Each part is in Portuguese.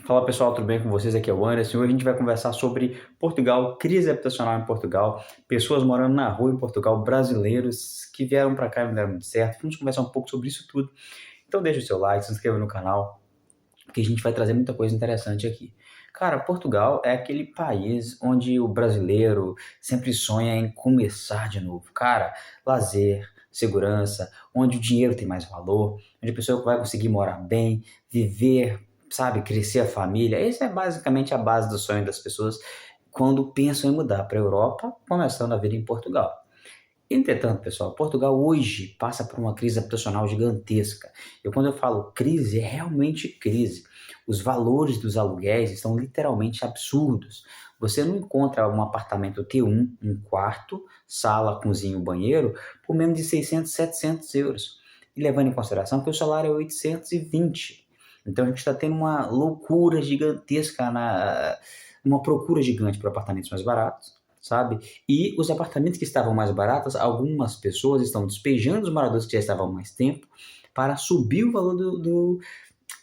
Fala pessoal, tudo bem com vocês? Aqui é o Anderson. Hoje a gente vai conversar sobre Portugal, crise habitacional em Portugal, pessoas morando na rua em Portugal, brasileiros que vieram para cá e não deram muito certo. Vamos conversar um pouco sobre isso tudo. Então deixa o seu like, se inscreva no canal, porque a gente vai trazer muita coisa interessante aqui. Cara, Portugal é aquele país onde o brasileiro sempre sonha em começar de novo. Cara, lazer, segurança, onde o dinheiro tem mais valor, onde a pessoa vai conseguir morar bem, viver, sabe, crescer a família. Essa é basicamente a base do sonho das pessoas quando pensam em mudar para a Europa, começando a vida em Portugal. Entretanto, pessoal, Portugal hoje passa por uma crise habitacional gigantesca. Quando eu falo crise, é realmente crise. Os valores dos aluguéis estão literalmente absurdos. Você não encontra um apartamento T1, um quarto, sala, cozinha e banheiro, por menos de 600, 700 euros. E levando em consideração que o salário é 820. Então a gente está tendo uma loucura gigantesca, uma procura gigante por apartamentos mais baratos, sabe? E os apartamentos que estavam mais baratos, algumas pessoas estão despejando os moradores que já estavam há mais tempo para subir o valor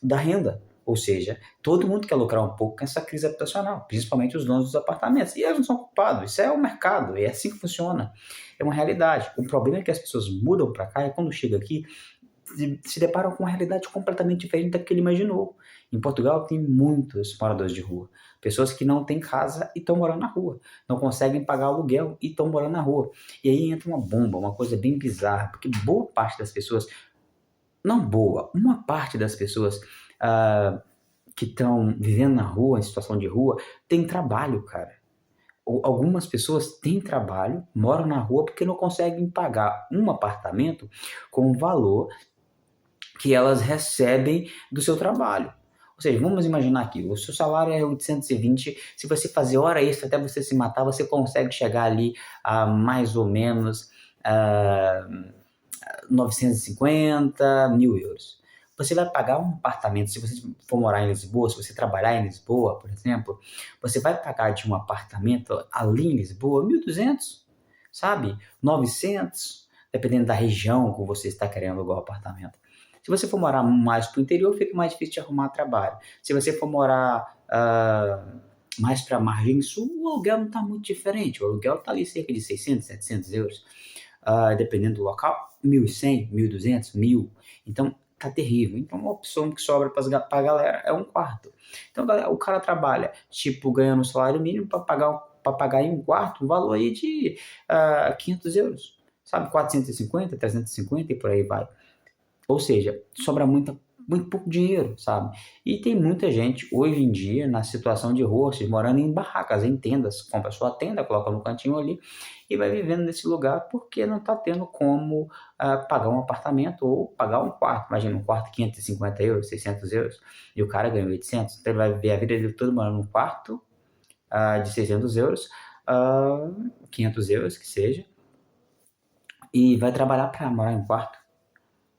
da renda. Ou seja, todo mundo quer lucrar um pouco com essa crise habitacional, principalmente os donos dos apartamentos. E eles não são culpados, isso é o mercado, é assim que funciona. É uma realidade. O problema é que as pessoas mudam para cá e quando chega aqui, se deparam com uma realidade completamente diferente da que ele imaginou. Em Portugal tem muitos moradores de rua, pessoas que não têm casa e estão morando na rua, não conseguem pagar aluguel e estão morando na rua. E aí entra uma bomba, uma coisa bem bizarra, porque boa parte das pessoas, não boa, uma parte das pessoas que estão vivendo na rua, em situação de rua, tem trabalho, cara. Algumas pessoas têm trabalho, moram na rua porque não conseguem pagar um apartamento com o valor que elas recebem do seu trabalho. Ou seja, vamos imaginar aqui, o seu salário é 820, se você fazer hora extra até você se matar, você consegue chegar ali a mais ou menos a 950 mil euros. Você vai pagar um apartamento, se você for morar em Lisboa, se você trabalhar em Lisboa, por exemplo, você vai pagar de um apartamento ali em Lisboa 1.200, sabe? 900, dependendo da região que você está querendo alugar o apartamento. Se você for morar mais para o interior, fica mais difícil de arrumar trabalho. Se você for morar mais para a margem sul, o aluguel não está muito diferente. O aluguel está ali cerca de 600, 700 euros. Dependendo do local, 1.100, 1.200, 1.000. Então, tá terrível. Então, uma opção que sobra para a galera é um quarto. Então, galera, o cara trabalha, tipo, ganhando um salário mínimo para pagar em um quarto um valor aí de 500 euros. Sabe, 450, 350 e por aí vai. Ou seja, sobra muito pouco dinheiro, sabe? E tem muita gente hoje em dia na situação de roças, morando em barracas, em tendas, compra a sua tenda, coloca no cantinho ali e vai vivendo nesse lugar porque não está tendo como pagar um apartamento ou pagar um quarto. Imagina um quarto 550 euros, 600 euros e o cara ganha 800, então ele vai viver a vida dele toda morando num quarto de 600 euros, 500 euros que seja, e vai trabalhar para morar em um quarto.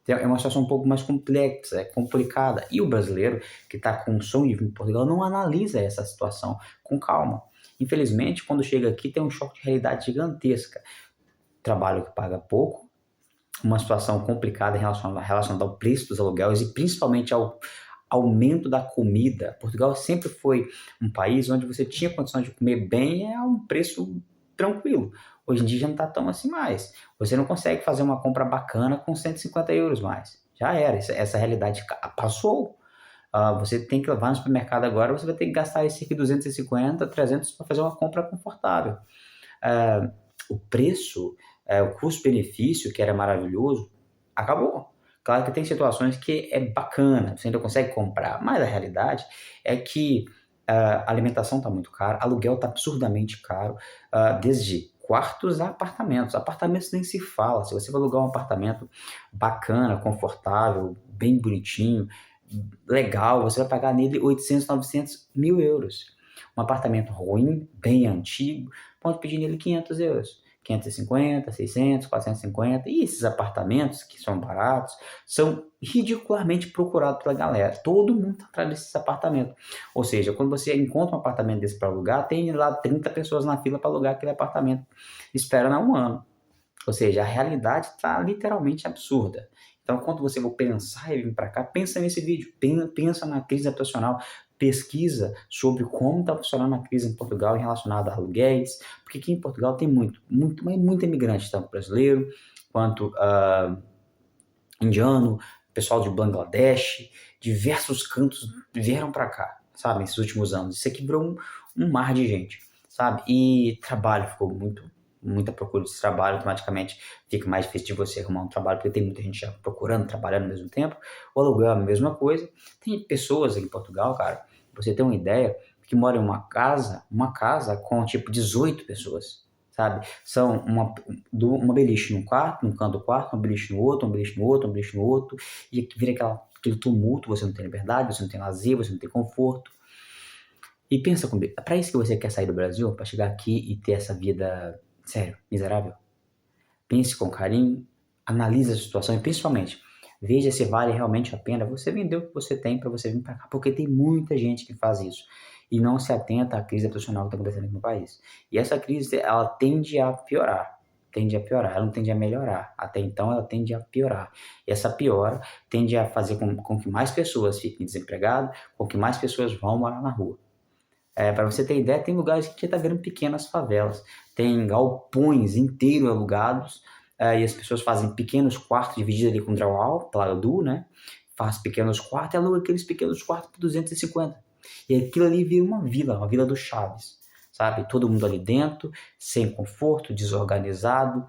É uma situação um pouco mais complexa, é complicada. E o brasileiro, que está com o sonho de vir para Portugal, não analisa essa situação com calma. Infelizmente, quando chega aqui, tem um choque de realidade gigantesca. Trabalho que paga pouco, uma situação complicada relacionada ao preço dos aluguéis e principalmente ao aumento da comida. Portugal sempre foi um país onde você tinha condições de comer bem a um preço tranquilo. Hoje em dia já não está tão assim mais. Você não consegue fazer uma compra bacana com 150 euros mais. Já era, essa realidade passou. Você tem que levar no supermercado agora, você vai ter que gastar esse aqui 250, 300 para fazer uma compra confortável. O preço, o custo-benefício, que era maravilhoso, acabou. Claro que tem situações que é bacana, você ainda consegue comprar, mas a realidade é que a alimentação está muito cara, aluguel está absurdamente caro, desde quartos a apartamentos. Apartamentos nem se fala. Se você vai alugar um apartamento bacana, confortável, bem bonitinho, legal, você vai pagar nele 800, 900 mil euros. Um apartamento ruim, bem antigo, pode pedir nele 500 euros. 550, 600, 450. E esses apartamentos, que são baratos, são ridicularmente procurados pela galera. Todo mundo está atrás desses apartamentos. Ou seja, quando você encontra um apartamento desse para alugar, tem lá 30 pessoas na fila para alugar aquele apartamento. Espera um ano. Ou seja, a realidade está literalmente absurda. Então, quando você for pensar em vir para cá, pensa nesse vídeo, pensa na crise habitacional, pesquisa sobre como está funcionando a crise em Portugal em relacionado a aluguéis, porque aqui em Portugal tem muito imigrante, tanto brasileiro quanto indiano, pessoal de Bangladesh, diversos cantos vieram para cá, sabe, nesses últimos anos. Isso aqui virou um mar de gente, sabe? E trabalho ficou muita procura de trabalho, automaticamente fica mais difícil de você arrumar um trabalho, porque tem muita gente já procurando, trabalhando ao mesmo tempo. O aluguel é a mesma coisa. Tem pessoas aqui em Portugal, cara, pra você ter uma ideia, que moram em uma casa com tipo 18 pessoas, sabe? São uma beliche num quarto, num canto do quarto, uma beliche no outro, uma beliche no outro, uma beliche no outro, e vira aquele tumulto, você não tem liberdade, você não tem lazer, você não tem conforto. E pensa comigo, é pra isso que você quer sair do Brasil? Pra chegar aqui e ter essa vida, sério, miserável? Pense com carinho, analise a situação e principalmente, veja se vale realmente a pena você vender o que você tem para você vir para cá, porque tem muita gente que faz isso e não se atenta à crise habitacional que está acontecendo aqui no país. E essa crise, ela tende a piorar, ela não tende a melhorar. Até então, ela tende a piorar. E essa piora tende a fazer com que mais pessoas fiquem desempregadas, com que mais pessoas vão morar na rua. Para você ter ideia, tem lugares que já está vendo pequenas favelas, tem galpões inteiros alugados, e as pessoas fazem pequenos quartos divididos ali com drywall, pladu, né? Faz pequenos quartos e aluga aqueles pequenos quartos por 250. E aquilo ali vira uma vila do Chaves, sabe? Todo mundo ali dentro, sem conforto, desorganizado,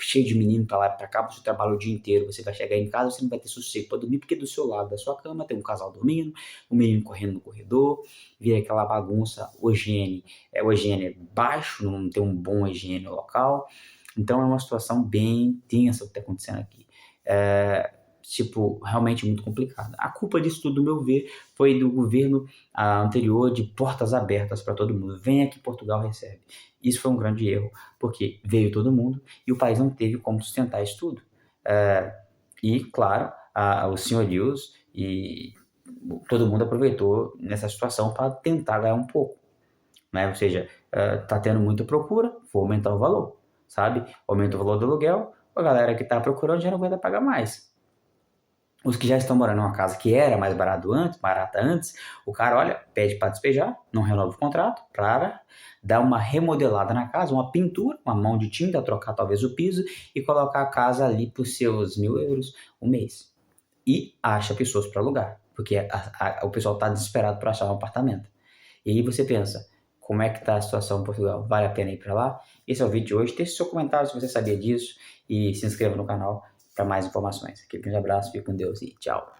cheio de menino para lá e para cá, você trabalha o dia inteiro, você vai chegar em casa, você não vai ter sossego para dormir, porque do seu lado da sua cama tem um casal dormindo, um menino correndo no corredor, vira aquela bagunça, o higiene é baixo, não tem um bom higiene local, então é uma situação bem tensa o que está acontecendo aqui. Realmente muito complicado. A culpa disso tudo, do meu ver, foi do governo anterior de portas abertas para todo mundo. Vem aqui, Portugal recebe. Isso foi um grande erro, porque veio todo mundo e o país não teve como sustentar isso tudo. E, claro, os senhorios e todo mundo aproveitou nessa situação para tentar ganhar um pouco. Né? Ou seja, está tendo muita procura, vou aumentar o valor, sabe? Aumenta o valor do aluguel, a galera que está procurando já não aguenta pagar mais. Os que já estão morando numa casa que era mais barata antes, o cara, olha, pede para despejar, não renova o contrato, para dar uma remodelada na casa, uma pintura, uma mão de tinta, trocar talvez o piso e colocar a casa ali por seus 1.000 euros um mês. E acha pessoas para alugar, porque o pessoal está desesperado para achar um apartamento. E aí você pensa, como é que está a situação em Portugal? Vale a pena ir para lá? Esse é o vídeo de hoje. Deixe seu comentário se você sabia disso e se inscreva no canal para mais informações. Aquele grande abraço, fique com Deus e tchau.